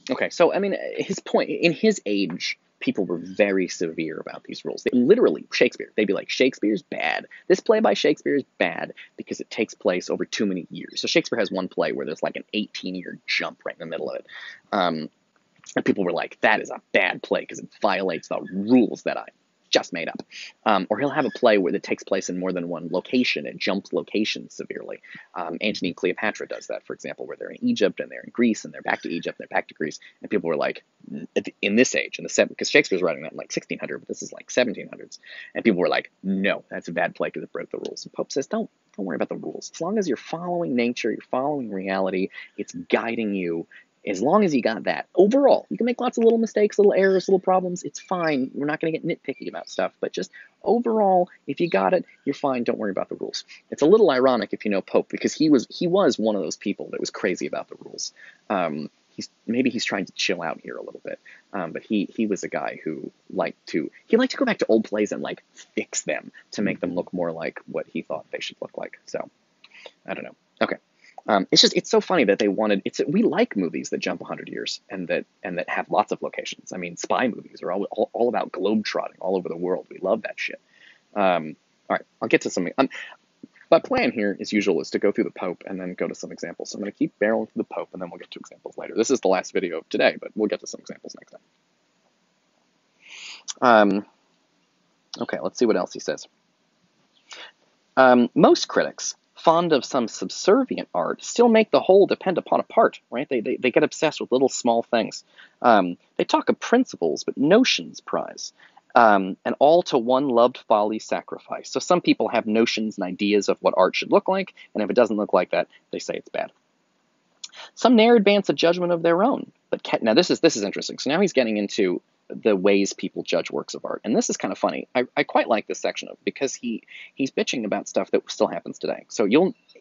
Okay, so I mean, his point in his age, people were very severe about these rules. They, literally, Shakespeare. They'd be like, Shakespeare's bad. This play by Shakespeare is bad because it takes place over too many years. So Shakespeare has one play where there's like an 18-year jump right in the middle of it, and people were like, that is a bad play because it violates the rules that I just made up. Or he'll have a play where it takes place in more than one location. It jumps locations severely. Antony and Cleopatra does that, for example, where they're in Egypt and they're in Greece and they're back to Egypt and they're back to Greece. And people were like, in this age, in the because Shakespeare's writing that in like 1600, but this is like 1700s. And people were like, no, that's a bad play because it broke the rules. And Pope says, don't worry about the rules. As long as you're following nature, you're following reality, it's guiding you. As long as you got that, overall, you can make lots of little mistakes, little errors, little problems. It's fine. We're not going to get nitpicky about stuff. But just overall, if you got it, you're fine. Don't worry about the rules. It's a little ironic if you know Pope, because he was one of those people that was crazy about the rules. Maybe he's trying to chill out here a little bit, but he was a guy who liked to go back to old plays and like fix them to make them look more like what he thought they should look like. So I don't know. Okay. It's so funny that they wanted, we like movies that jump 100 years and that have lots of locations. I mean, spy movies are all about globetrotting all over the world. We love that shit. All right, I'll get to something. My plan here, as usual, is to go through the Pope and then go to some examples. So I'm going to keep barreling through the Pope and then we'll get to examples later. This is the last video of today, but we'll get to some examples next time. Okay, let's see what else he says. Most critics, fond of some subservient art, still make the whole depend upon a part, right? They get obsessed with little small things. They talk of principles, but notions prize. And all to one loved folly sacrifice. So some people have notions and ideas of what art should look like, and if it doesn't look like that, they say it's bad. Some ne'er advance a judgment of their own, but now this is interesting. So now he's getting into the ways people judge works of art, and this is kind of funny. I quite like this section of because he's bitching about stuff that still happens today. So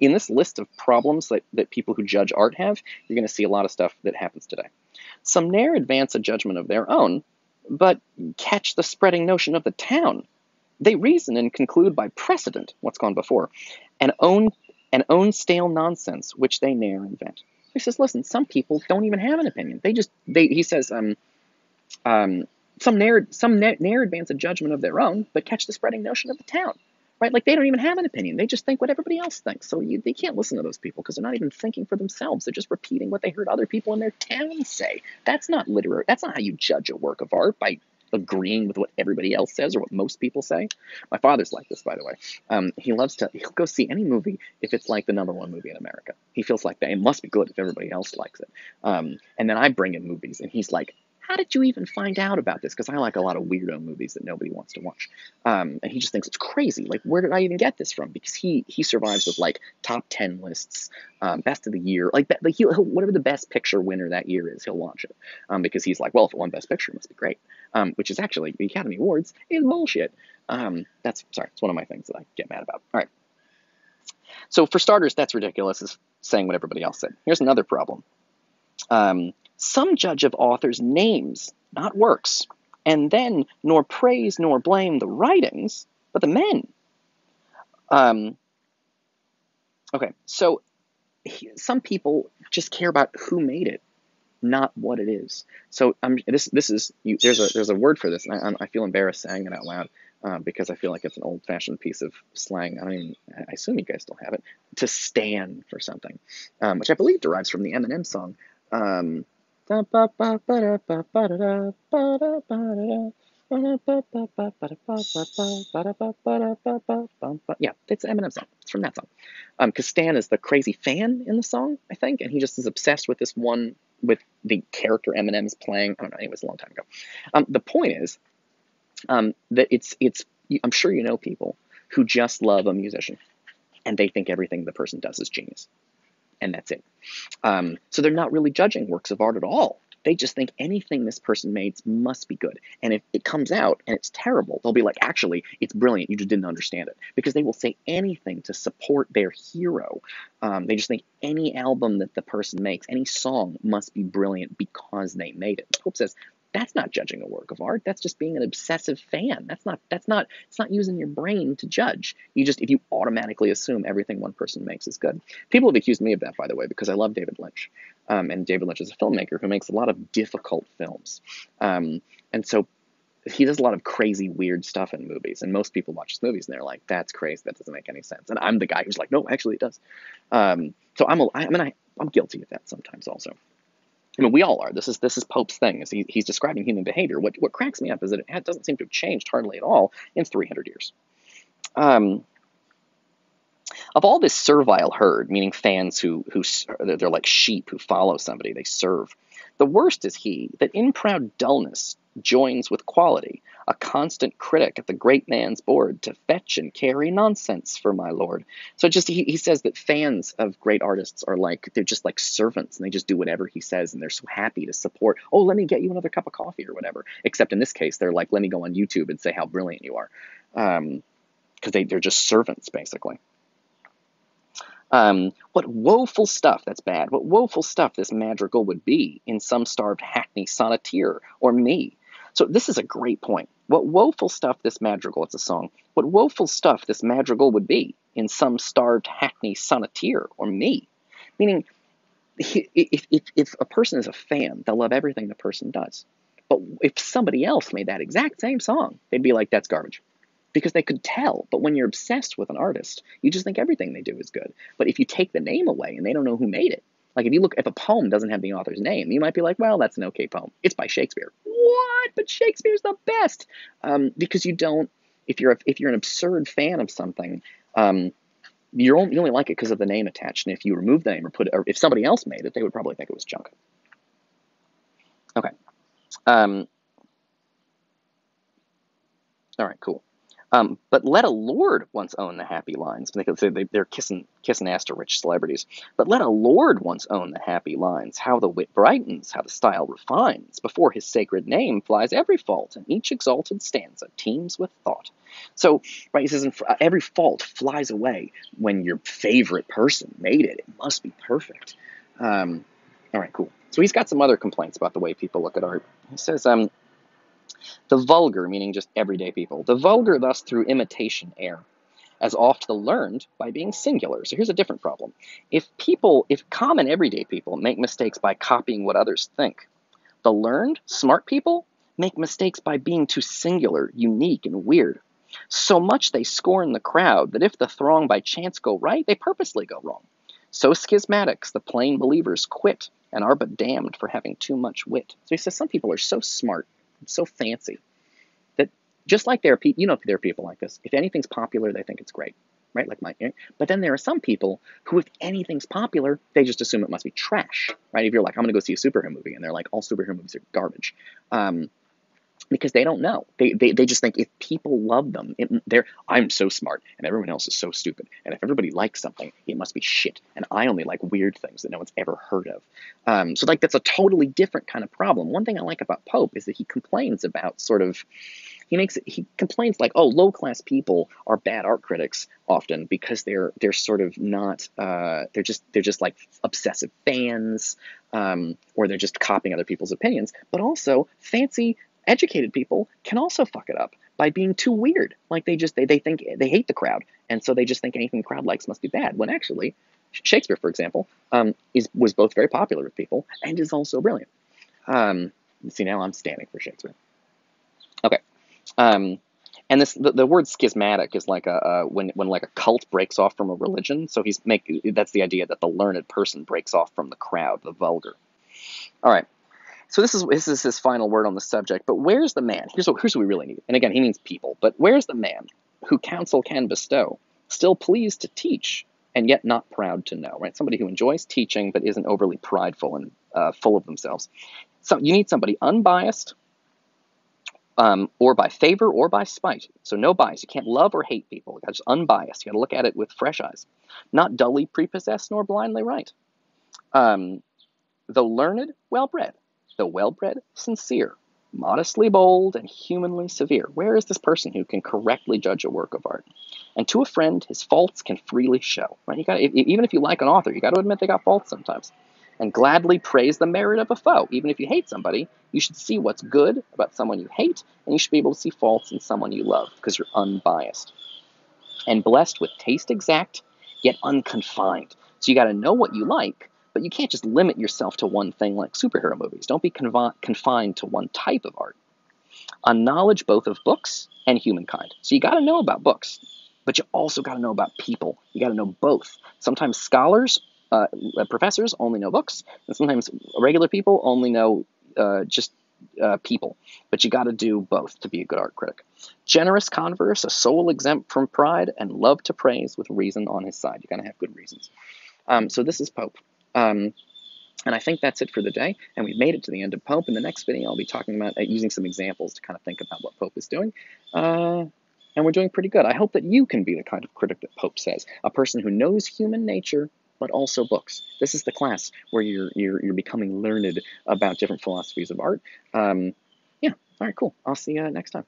in this list of problems that people who judge art have, you're going to see a lot of stuff that happens today. Some ne'er advance a judgment of their own, but catch the spreading notion of the town. They reason and conclude by precedent, what's gone before, and own stale nonsense which they ne'er invent. He says, listen, some people don't even have an opinion. He says, some ne'er advance a judgment of their own, but catch the spreading notion of the town. Right? Like they don't even have an opinion. They just think what everybody else thinks. So they can't listen to those people because they're not even thinking for themselves. They're just repeating what they heard other people in their town say. That's not literary. That's not how you judge a work of art, by agreeing with what everybody else says or what most people say. My father's like this, by the way. He'll go see any movie if it's like the #1 movie in America. He feels like that. It must be good if everybody else likes it. And then I bring in movies and he's like, how did you even find out about this? Because I like a lot of weirdo movies that nobody wants to watch. And he just thinks it's crazy. Like, where did I even get this from? Because he survives with like top 10 lists, best of the year. Like he'll whatever the best picture winner that year is, he'll watch it. Because he's like, well, if it won best picture, it must be great. Which is actually, the Academy Awards is bullshit. It's one of my things that I get mad about. All right. So for starters, that's ridiculous, is saying what everybody else said. Here's another problem. Some judge of authors' names, not works, and then nor praise nor blame the writings, but the men. Okay, so some people just care about who made it, not what it is. So there's a word for this, and I feel embarrassed saying it out loud because I feel like it's an old-fashioned piece of slang. I assume you guys still have it. To stand for something, which I believe derives from the Eminem song. Yeah, it's an Eminem song. It's from that song. Because Stan is the crazy fan in the song, I think, and he just is obsessed with this one, with the character Eminem's playing. I don't know. It was a long time ago. The point is that it's. I'm sure you know people who just love a musician, and they think everything the person does is genius. And that's it. So they're not really judging works of art at all. They just think anything this person made must be good. And if it comes out and it's terrible, they'll be like, actually, it's brilliant. You just didn't understand it. Because they will say anything to support their hero. They just think any album that the person makes, any song must be brilliant because they made it. Pope says, that's not judging a work of art. That's just being an obsessive fan. It's not using your brain to judge. If you automatically assume everything one person makes is good. People have accused me of that, by the way, because I love David Lynch. And David Lynch is a filmmaker who makes a lot of difficult films. And so he does a lot of crazy, weird stuff in movies. And most people watch his movies and they're like, that's crazy. That doesn't make any sense. And I'm the guy who's like, no, actually it does. So I'm guilty of that sometimes also. I mean, we all are. This is Pope's thing. Is he's describing human behavior. What cracks me up is that it doesn't seem to have changed hardly at all in 300 years. Of all this servile herd, meaning fans who they're like sheep who follow somebody, they serve, the worst is he that in proud dullness joins with quality, a constant critic at the great man's board, to fetch and carry nonsense for my lord. So just he says that fans of great artists are like, they're just like servants, and they just do whatever he says, and they're so happy to support, oh, let me get you another cup of coffee or whatever. Except in this case, they're like, let me go on YouTube and say how brilliant you are. Because they're just servants, basically. What woeful stuff, that's bad, what woeful stuff this madrigal would be in some starved hackney sonneteer or me. So this is a great point. What woeful stuff this madrigal, it's a song, what woeful stuff this madrigal would be in some starved hackney sonneteer or me. Meaning, if a person is a fan, they'll love everything the person does. But if somebody else made that exact same song, they'd be like, that's garbage. Because they could tell. But when you're obsessed with an artist, you just think everything they do is good. But if you take the name away and they don't know who made it, like if a poem doesn't have the author's name, you might be like, well, that's an okay poem. It's by Shakespeare. What? But Shakespeare's the best. Because you don't, if you're an absurd fan of something, you only like it because of the name attached. And if you remove the name or if somebody else made it, they would probably think it was junk. Okay. All right, cool. But let a lord once own the happy lines. They're kissing ass to rich celebrities. But let a lord once own the happy lines. How the wit brightens, how the style refines. Before his sacred name flies every fault, and each exalted stanza teems with thought. So, right, he says, every fault flies away when your favorite person made it. It must be perfect. All right, cool. So he's got some other complaints about the way people look at art. He says, the vulgar, meaning just everyday people, the vulgar thus through imitation err, as oft the learned by being singular. So here's a different problem. If common everyday people make mistakes by copying what others think, the learned, smart people make mistakes by being too singular, unique, and weird. So much they scorn the crowd that if the throng by chance go right, they purposely go wrong. So schismatics, the plain believers, quit and are but damned for having too much wit. So he says some people are so smart, so fancy, that just like there are people like this. If anything's popular, they think it's great, right? But then there are some people who, if anything's popular, they just assume it must be trash, right? If you're like, I'm going to go see a superhero movie, and they're like, all superhero movies are garbage, because they don't know. They just think if people love them, I'm so smart, and everyone else is so stupid. And if everybody likes something, it must be shit. And I only like weird things that no one's ever heard of. So that's a totally different kind of problem. One thing I like about Pope is that he complains about he complains like, oh, low-class people are bad art critics often because they're sort of not, they're just like obsessive fans, or they're just copying other people's opinions. But also fancy, educated people can also fuck it up by being too weird. Like they think they hate the crowd, and so they just think anything the crowd likes must be bad. When actually, Shakespeare, for example, was both very popular with people and is also brilliant. See, now I'm standing for Shakespeare. Okay. And the word schismatic is like when like a cult breaks off from a religion. So that's the idea that the learned person breaks off from the crowd, the vulgar. All right. So this is his final word on the subject. But where's the man? Here's what we really need. And again, he means people. But where's the man who counsel can bestow, still pleased to teach, and yet not proud to know? Right? Somebody who enjoys teaching but isn't overly prideful and full of themselves. So you need somebody unbiased, or by favor or by spite. So no bias. You can't love or hate people. You're just unbiased. You got to look at it with fresh eyes. Not dully prepossessed nor blindly right. Though learned, well-bred. Though well-bred, sincere. Modestly bold and humanly severe. Where is this person who can correctly judge a work of art? And to a friend, his faults can freely show. Right? Even if you like an author, you got to admit they got faults sometimes. And gladly praise the merit of a foe. Even if you hate somebody, you should see what's good about someone you hate, and you should be able to see faults in someone you love, because you're unbiased. And blessed with taste exact, yet unconfined. So you got to know what you like, But you can't just limit yourself to one thing like superhero movies. Don't be confined to one type of art. On knowledge both of books and humankind. So you got to know about books, but you also got to know about people. You got to know both. Sometimes scholars, professors only know books, and sometimes regular people only know just people. But you got to do both to be a good art critic. Generous converse, a soul exempt from pride, and love to praise with reason on his side. You got to have good reasons. So this is Pope. And I think that's it for the day. And we've made it to the end of Pope. In the next video, I'll be talking about using some examples to kind of think about what Pope is doing. And we're doing pretty good. I hope that you can be the kind of critic that Pope says, a person who knows human nature, but also books. This is the class where you're becoming learned about different philosophies of art. Yeah, all right, cool. I'll see you next time.